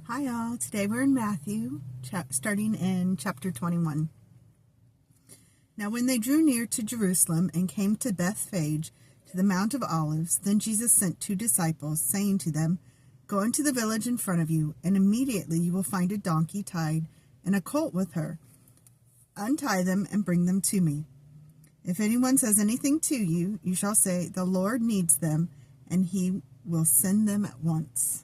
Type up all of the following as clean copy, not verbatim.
Hi all, today we're in Matthew, starting in chapter 21. Now when they drew near to Jerusalem and came to Bethphage, to the Mount of Olives, then Jesus sent 2 disciples, saying to them, Go into the village in front of you, and immediately you will find a donkey tied, and a colt with her. Untie them and bring them to me. If anyone says anything to you, you shall say, The Lord needs them, and he will send them at once.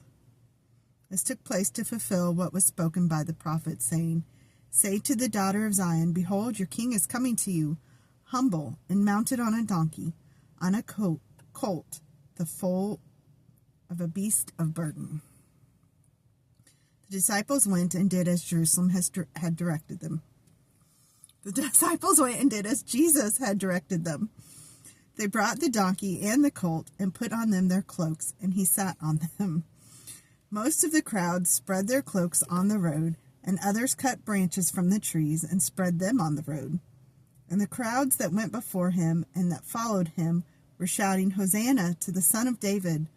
This took place to fulfill what was spoken by the prophet, saying, Say to the daughter of Zion, Behold, your king is coming to you, humble and mounted on a donkey, on a colt, the foal of a beast of burden. The disciples went and did as Jerusalem had directed them. The disciples went and did as Jesus had directed them. They brought the donkey and the colt and put on them their cloaks, and he sat on them. Most of the crowd spread their cloaks on the road, and others cut branches from the trees and spread them on the road. And the crowds that went before him and that followed him were shouting, Hosanna to the Son of David.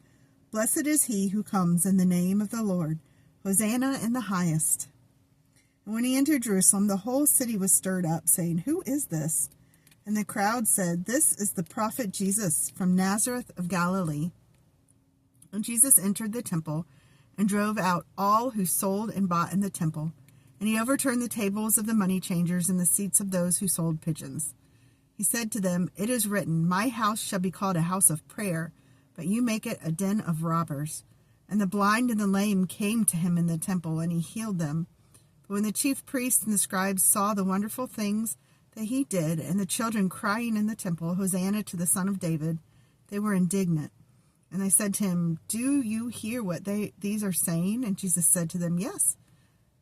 Blessed is he who comes in the name of the Lord. Hosanna in the highest. And when he entered Jerusalem, the whole city was stirred up, saying, Who is this? And the crowd said, This is the prophet Jesus from Nazareth of Galilee. And Jesus entered the temple and drove out all who sold and bought in the temple. And he overturned the tables of the money changers and the seats of those who sold pigeons. He said to them, It is written, My house shall be called a house of prayer, but you make it a den of robbers. And the blind and the lame came to him in the temple, and he healed them. But when the chief priests and the scribes saw the wonderful things that he did, and the children crying in the temple, Hosanna to the Son of David, they were indignant. And they said to him, Do you hear what these are saying? And Jesus said to them, Yes.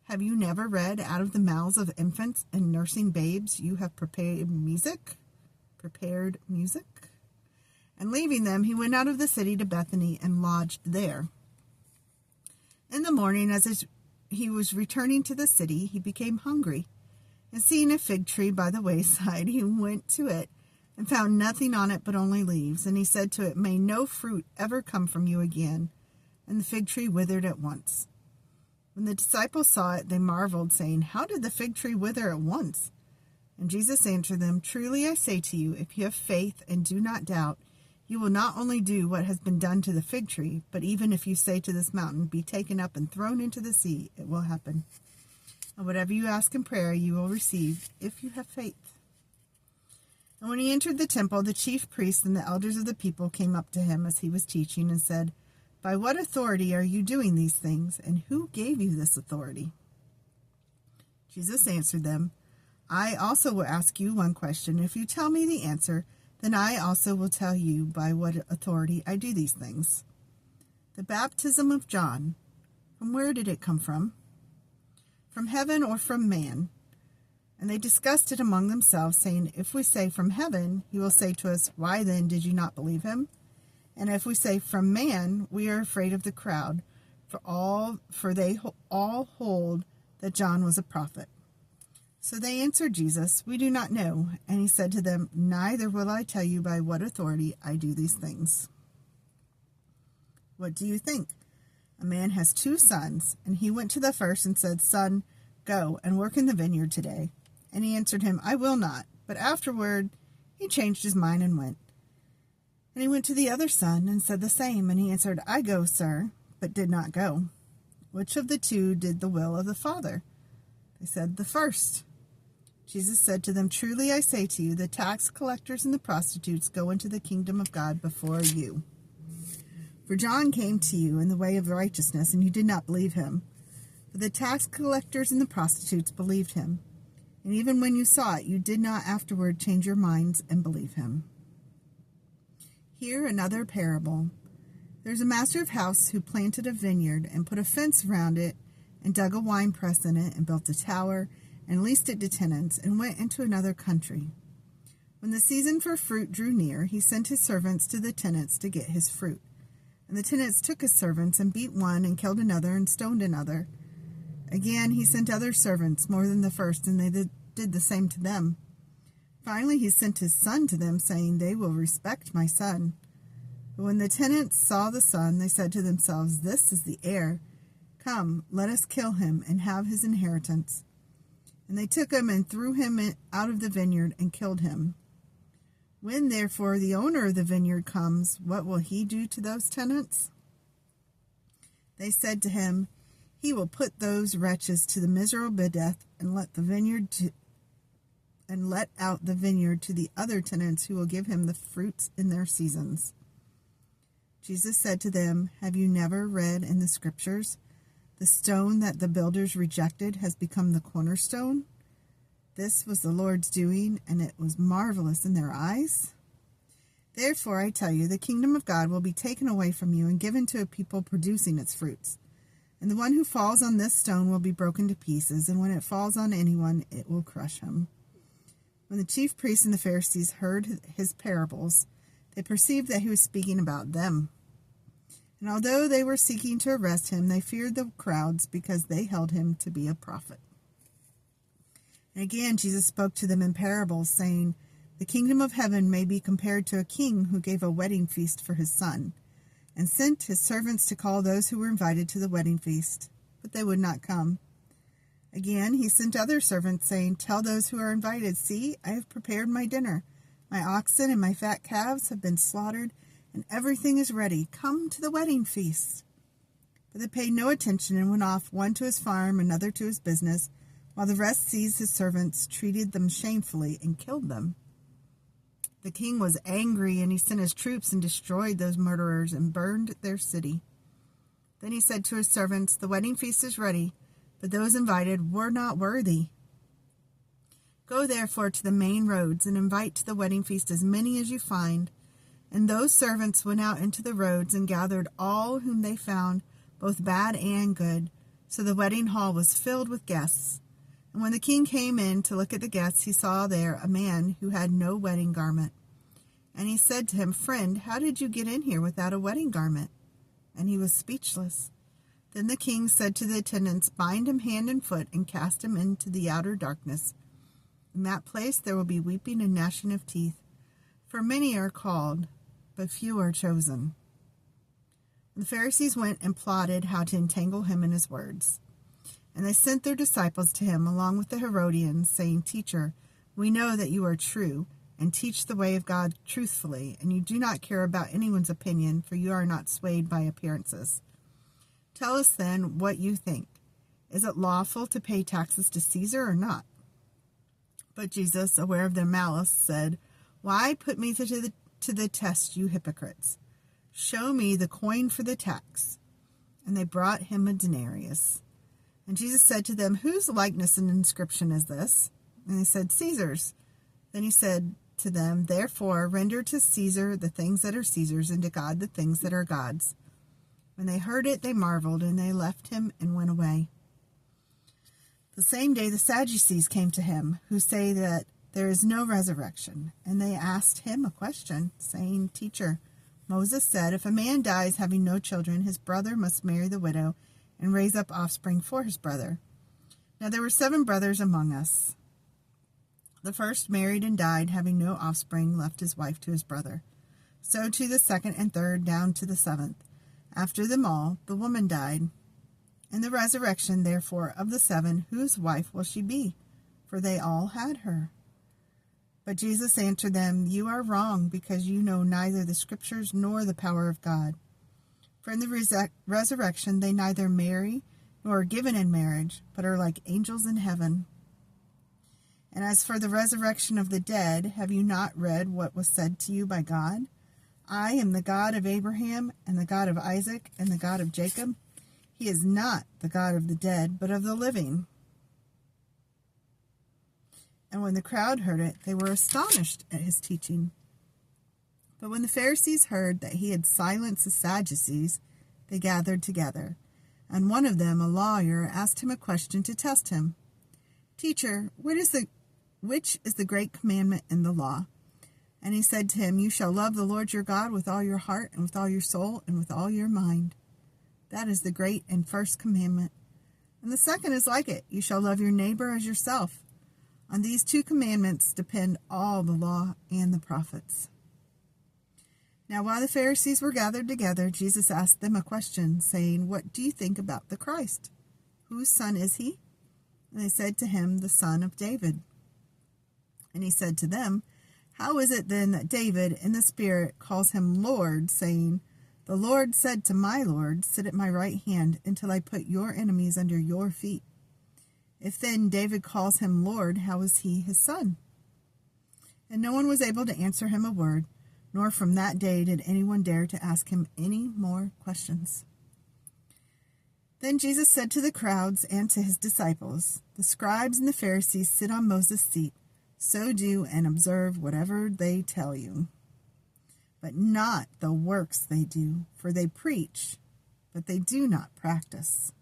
Have you never read, Out of the mouths of infants and nursing babes you have prepared music? And leaving them, he went out of the city to Bethany and lodged there. In the morning, as he was returning to the city, he became hungry. And seeing a fig tree by the wayside, he went to it and found nothing on it but only leaves. And he said to it, May no fruit ever come from you again. And the fig tree withered at once. When the disciples saw it, they marveled, saying, How did the fig tree wither at once? And Jesus answered them, Truly I say to you, if you have faith and do not doubt, you will not only do what has been done to the fig tree, but even if you say to this mountain, Be taken up and thrown into the sea, it will happen. And whatever you ask in prayer, you will receive, if you have faith. And when he entered the temple, the chief priests and the elders of the people came up to him as he was teaching and said, By what authority are you doing these things, and who gave you this authority? Jesus answered them, I also will ask you one question. If you tell me the answer, then I also will tell you by what authority I do these things. The baptism of John, from where did it come from? From heaven or from man? And they discussed it among themselves, saying, If we say from heaven, he will say to us, Why then did you not believe him? And if we say from man, we are afraid of the crowd, for they all hold that John was a prophet. So they answered Jesus, We do not know. And he said to them, Neither will I tell you by what authority I do these things. What do you think? A man has 2 sons, and he went to the first and said, Son, go and work in the vineyard today. And he answered him, I will not. But afterward he changed his mind and went. And he went to the other son and said the same. And he answered, I go, sir, but did not go. Which of the 2 did the will of the Father? They said, The first. Jesus said to them, Truly I say to you, the tax collectors and the prostitutes go into the kingdom of God before you. For John came to you in the way of righteousness, and you did not believe him. But the tax collectors and the prostitutes believed him. And even when you saw it, you did not afterward change your minds and believe him. Here another parable. There is a master of house who planted a vineyard and put a fence around it and dug a winepress in it and built a tower and leased it to tenants and went into another country. When the season for fruit drew near, he sent his servants to the tenants to get his fruit. And the tenants took his servants and beat one and killed another and stoned another. Again, he sent other servants, more than the first, and they did the same to them. Finally, he sent his son to them, saying, They will respect my son. But when the tenants saw the son, they said to themselves, This is the heir. Come, let us kill him and have his inheritance. And they took him and threw him out of the vineyard and killed him. When, therefore, the owner of the vineyard comes, what will he do to those tenants? They said to him, He will put those wretches to the miserable death and let out the vineyard to the other tenants who will give him the fruits in their seasons. Jesus said to them, Have you never read in the Scriptures, the stone that the builders rejected has become the cornerstone? This was the Lord's doing, and it was marvelous in their eyes. Therefore, I tell you, the kingdom of God will be taken away from you and given to a people producing its fruits. And the one who falls on this stone will be broken to pieces, and when it falls on anyone, it will crush him. When the chief priests and the Pharisees heard his parables, they perceived that he was speaking about them. And although they were seeking to arrest him, they feared the crowds because they held him to be a prophet. And again, Jesus spoke to them in parables, saying, The kingdom of heaven may be compared to a king who gave a wedding feast for his son, and sent his servants to call those who were invited to the wedding feast, but they would not come. Again, he sent other servants, saying, Tell those who are invited, See, I have prepared my dinner. My oxen and my fat calves have been slaughtered, and everything is ready. Come to the wedding feast. But they paid no attention and went off, one to his farm, another to his business, while the rest seized his servants, treated them shamefully, and killed them. The king was angry, and he sent his troops and destroyed those murderers and burned their city. Then he said to his servants, The wedding feast is ready, but those invited were not worthy. Go therefore to the main roads and invite to the wedding feast as many as you find. And those servants went out into the roads and gathered all whom they found, both bad and good. So the wedding hall was filled with guests. And when the king came in to look at the guests, he saw there a man who had no wedding garment. And he said to him, Friend, how did you get in here without a wedding garment? And he was speechless. Then the king said to the attendants, Bind him hand and foot and cast him into the outer darkness. In that place there will be weeping and gnashing of teeth. For many are called, but few are chosen. The Pharisees went and plotted how to entangle him in his words. And they sent their disciples to him along with the Herodians, saying, Teacher, we know that you are true, and teach the way of God truthfully, and you do not care about anyone's opinion, for you are not swayed by appearances. Tell us then what you think. Is it lawful to pay taxes to Caesar or not? But Jesus, aware of their malice, said, Why put me to the test, you hypocrites? Show me the coin for the tax. And they brought him a denarius. And Jesus said to them, Whose likeness and inscription is this? And they said, Caesar's. Then he said to them, Therefore render to Caesar the things that are Caesar's, and to God the things that are God's. When they heard it, they marveled, and they left him and went away. The same day the Sadducees came to him, who say that there is no resurrection. And they asked him a question, saying, Teacher, Moses said, If a man dies having no children, his brother must marry the widow and raise up offspring for his brother. Now there were 7 brothers among us. The first married and died, having no offspring, left his wife to his brother. So too the second and third, down to the 7th. After them all, the woman died. In the resurrection, therefore, of the 7, whose wife will she be? For they all had her. But Jesus answered them, You are wrong, because you know neither the Scriptures nor the power of God. For in the resurrection they neither marry nor are given in marriage, but are like angels in heaven. And as for the resurrection of the dead, have you not read what was said to you by God? I am the God of Abraham, and the God of Isaac, and the God of Jacob. He is not the God of the dead, but of the living. And when the crowd heard it, they were astonished at his teaching. But when the Pharisees heard that he had silenced the Sadducees, they gathered together. And one of them, a lawyer, asked him a question to test him. Teacher, which is the great commandment in the law? And he said to him, You shall love the Lord your God with all your heart, and with all your soul, and with all your mind. That is the great and first commandment. And the second is like it. You shall love your neighbor as yourself. On these 2 commandments depend all the law and the prophets. Now while the Pharisees were gathered together, Jesus asked them a question, saying, "What do you think about the Christ? Whose son is he?" And they said to him, "The son of David." And he said to them, "How is it then that David in the Spirit calls him Lord, saying, 'The Lord said to my Lord, sit at my right hand until I put your enemies under your feet'? If then David calls him Lord, how is he his son?" And no one was able to answer him a word, nor from that day did anyone dare to ask him any more questions. Then Jesus said to the crowds and to his disciples, "The scribes and the Pharisees sit on Moses' seat. So do and observe whatever they tell you. But not the works they do, for they preach, but they do not practice.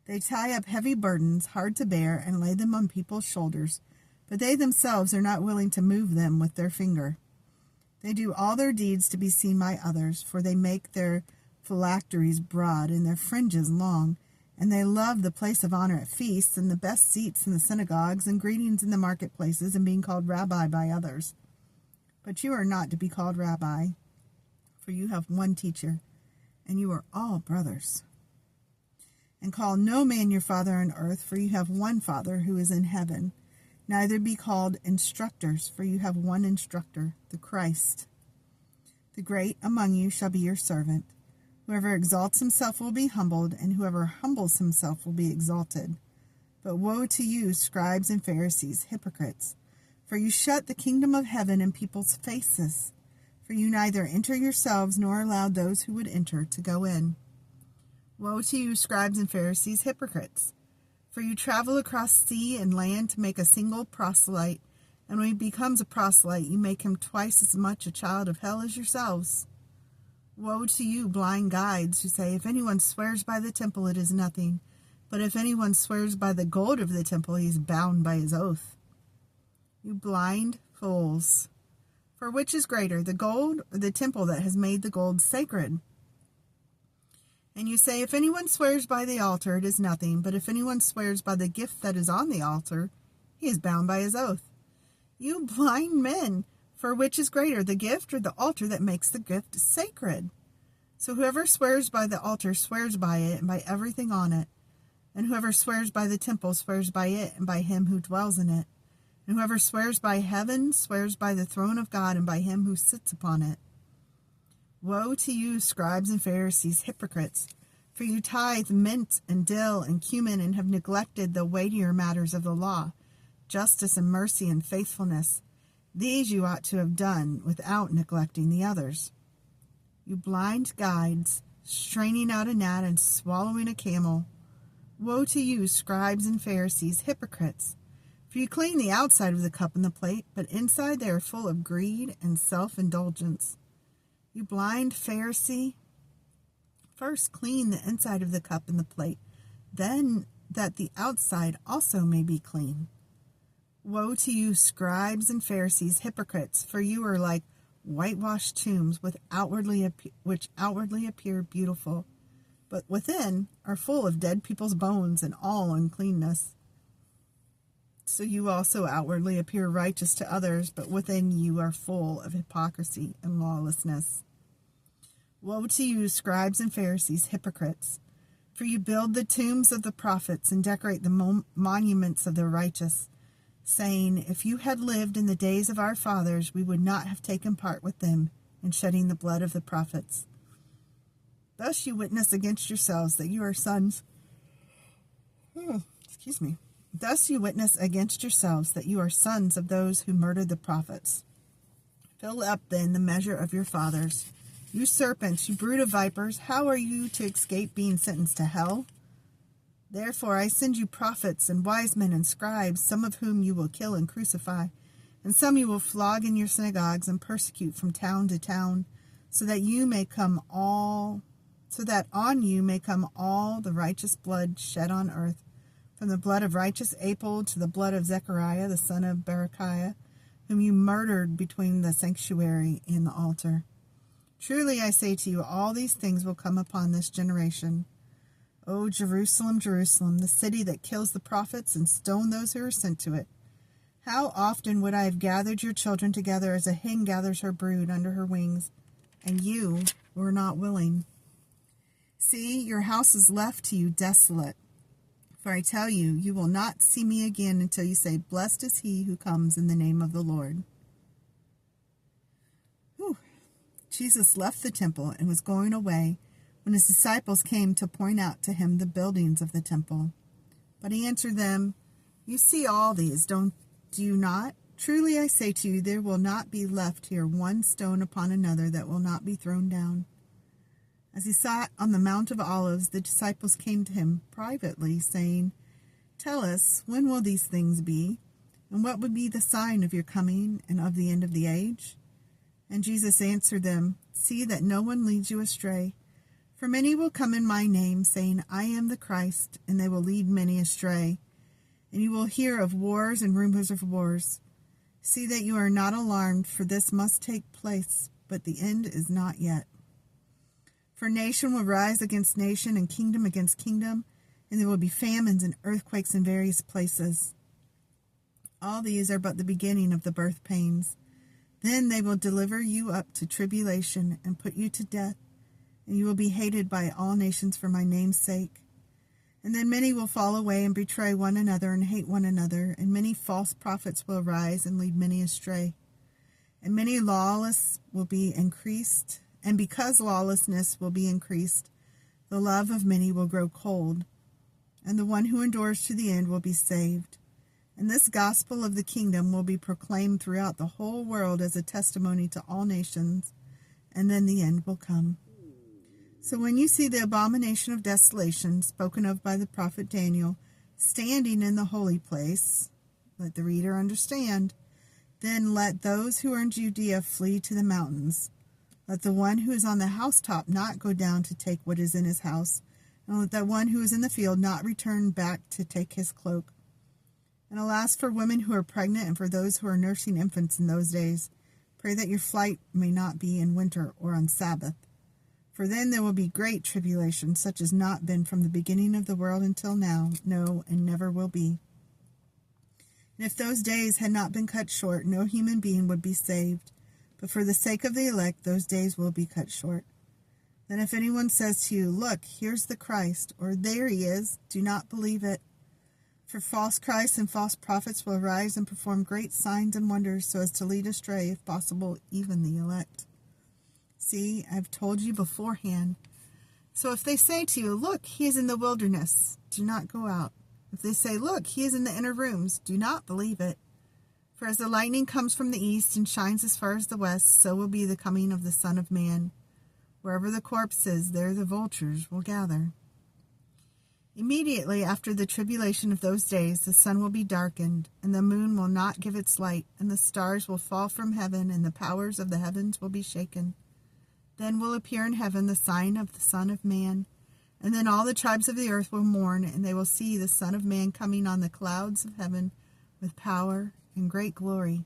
They tie up heavy burdens, hard to bear, and lay them on people's shoulders, but they themselves are not willing to move them with their finger. They do all their deeds to be seen by others, for they make their phylacteries broad and their fringes long, and they love the place of honor at feasts and the best seats in the synagogues and greetings in the marketplaces and being called rabbi by others. But you are not to be called rabbi, for you have one teacher, and you are all brothers. And call no man your father on earth, for you have one Father who is in heaven. Neither be called instructors, for you have one instructor, the Christ. The great among you shall be your servant. Whoever exalts himself will be humbled, and whoever humbles himself will be exalted. But woe to you, scribes and Pharisees, hypocrites! For you shut the kingdom of heaven in people's faces. For you neither enter yourselves nor allow those who would enter to go in. Woe to you, scribes and Pharisees, hypocrites! For you travel across sea and land to make a single proselyte, and when he becomes a proselyte, you make him twice as much a child of hell as yourselves. Woe to you, blind guides, who say, if anyone swears by the temple, it is nothing. But if anyone swears by the gold of the temple, he is bound by his oath. You blind fools! For which is greater, the gold or the temple that has made the gold sacred? And you say, if anyone swears by the altar, it is nothing. But if anyone swears by the gift that is on the altar, he is bound by his oath. You blind men! For which is greater, the gift or the altar that makes the gift sacred? So whoever swears by the altar swears by it and by everything on it. And whoever swears by the temple swears by it and by him who dwells in it. And whoever swears by heaven swears by the throne of God and by him who sits upon it. Woe to you, scribes and Pharisees, hypocrites! For you tithe mint and dill and cumin and have neglected the weightier matters of the law, justice and mercy and faithfulness. These you ought to have done without neglecting the others. You blind guides, straining out a gnat and swallowing a camel. Woe to you, scribes and Pharisees, hypocrites! For you clean the outside of the cup and the plate, but inside they are full of greed and self-indulgence. You blind Pharisee! First clean the inside of the cup and the plate, then that the outside also may be clean. Woe to you, scribes and Pharisees, hypocrites! For you are like whitewashed tombs, which outwardly appear beautiful, but within are full of dead people's bones and all uncleanness. So you also outwardly appear righteous to others, but within you are full of hypocrisy and lawlessness. Woe to you, scribes and Pharisees, hypocrites! For you build the tombs of the prophets and decorate the monuments of the righteous, saying, if you had lived in the days of our fathers, we would not have taken part with them in shedding the blood of the prophets. Thus you witness against yourselves that you are sons. Thus you witness against yourselves that you are sons of those who murdered the prophets. Fill up then the measure of your fathers. You serpents, you brood of vipers, how are you to escape being sentenced to hell? Therefore I send you prophets and wise men and scribes, some of whom you will kill and crucify, and some you will flog in your synagogues and persecute from town to town, so that on you may come all the righteous blood shed on earth, from the blood of righteous Abel to the blood of Zechariah the son of Berechiah, whom you murdered between the sanctuary and the altar. Truly I say to you, all these things will come upon this generation. O Jerusalem, Jerusalem, the city that kills the prophets and stones those who are sent to it. How often would I have gathered your children together as a hen gathers her brood under her wings, and you were not willing. See, your house is left to you desolate. For I tell you, you will not see me again until you say, Blessed is he who comes in the name of the Lord. Whew. Jesus left the temple and was going away when his disciples came to point out to him the buildings of the temple. But he answered them, You see all these, do you not? Truly I say to you, there will not be left here one stone upon another that will not be thrown down. As he sat on the Mount of Olives, the disciples came to him privately, saying, Tell us, when will these things be? And what would be the sign of your coming and of the end of the age? And Jesus answered them, See that no one leads you astray. For many will come in my name, saying, I am the Christ, and they will lead many astray. And you will hear of wars and rumors of wars. See that you are not alarmed, for this must take place, but the end is not yet. For nation will rise against nation, and kingdom against kingdom, and there will be famines and earthquakes in various places. All these are but the beginning of the birth pains. Then they will deliver you up to tribulation and put you to death, and you will be hated by all nations for my name's sake. And then many will fall away and betray one another and hate one another, and many false prophets will arise and lead many astray. And many lawless will be increased, and because lawlessness will be increased, the love of many will grow cold, and the one who endures to the end will be saved. And this gospel of the kingdom will be proclaimed throughout the whole world as a testimony to all nations, and then the end will come. So when you see the abomination of desolation spoken of by the prophet Daniel standing in the holy place, let the reader understand, then let those who are in Judea flee to the mountains. Let the one who is on the housetop not go down to take what is in his house, and let the one who is in the field not return back to take his cloak. And alas, for women who are pregnant and for those who are nursing infants in those days, pray that your flight may not be in winter or on Sabbath. For then there will be great tribulation, such as not been from the beginning of the world until now, no, and never will be. And if those days had not been cut short, no human being would be saved. But for the sake of the elect, those days will be cut short. Then if anyone says to you, Look, here's the Christ, or there he is, do not believe it. For false Christs and false prophets will arise and perform great signs and wonders, so as to lead astray, if possible, even the elect. See, I've told you beforehand. So if they say to you, Look, he is in the wilderness, do not go out. If they say, Look, he is in the inner rooms, do not believe it. For as the lightning comes from the east and shines as far as the west, so will be the coming of the Son of Man. Wherever the corpse is, there the vultures will gather. Immediately after the tribulation of those days, the sun will be darkened, and the moon will not give its light, and the stars will fall from heaven, and the powers of the heavens will be shaken. Then will appear in heaven the sign of the Son of Man, and then all the tribes of the earth will mourn, and they will see the Son of Man coming on the clouds of heaven with power and great glory.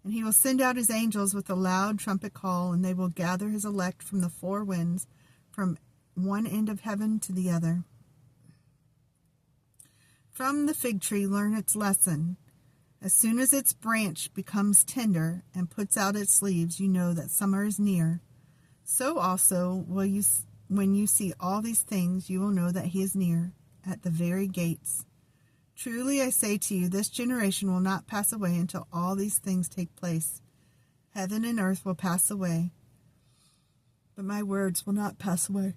And he will send out his angels with a loud trumpet call, and they will gather his elect from the four winds, from one end of heaven to the other. From the fig tree learn its lesson. As soon as its branch becomes tender and puts out its leaves, you know that summer is near. So also when you see all these things, you will know that he is near, at the very gates. Truly I say to you, this generation will not pass away until all these things take place. Heaven and earth will pass away, but my words will not pass away.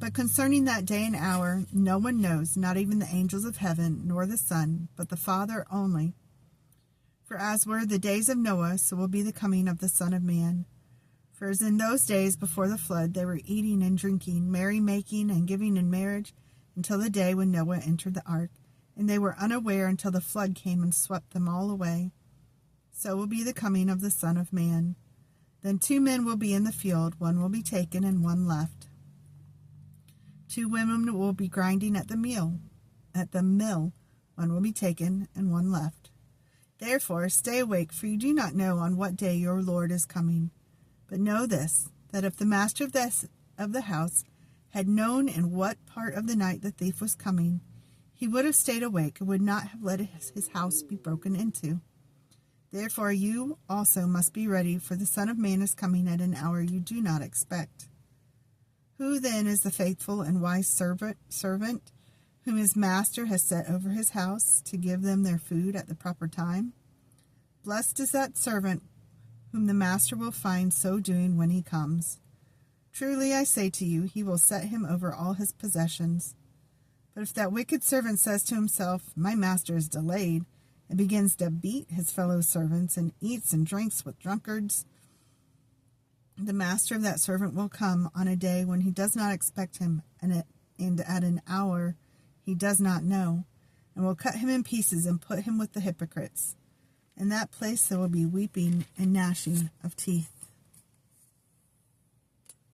But concerning that day and hour, no one knows, not even the angels of heaven, nor the Son, but the Father only. For as were the days of Noah, so will be the coming of the Son of Man. For as in those days before the flood, they were eating and drinking, merrymaking and giving in marriage, until the day when Noah entered the ark, and they were unaware until the flood came and swept them all away. So will be the coming of the Son of Man. Then 2 men will be in the field, one will be taken and one left. 2 women will be grinding at the mill, one will be taken and one left. Therefore stay awake, for you do not know on what day your Lord is coming. But know this, that if the master of the house had known in what part of the night the thief was coming, he would have stayed awake and would not have let his house be broken into. Therefore you also must be ready, for the Son of Man is coming at an hour you do not expect. Who then is the faithful and wise servant whom his master has set over his house to give them their food at the proper time? Blessed is that servant whom the master will find so doing when he comes. Truly I say to you, he will set him over all his possessions. But if that wicked servant says to himself, my master is delayed, and begins to beat his fellow servants and eats and drinks with drunkards, the master of that servant will come on a day when he does not expect him, and at an hour he does not know, and will cut him in pieces and put him with the hypocrites. In that place there will be weeping and gnashing of teeth.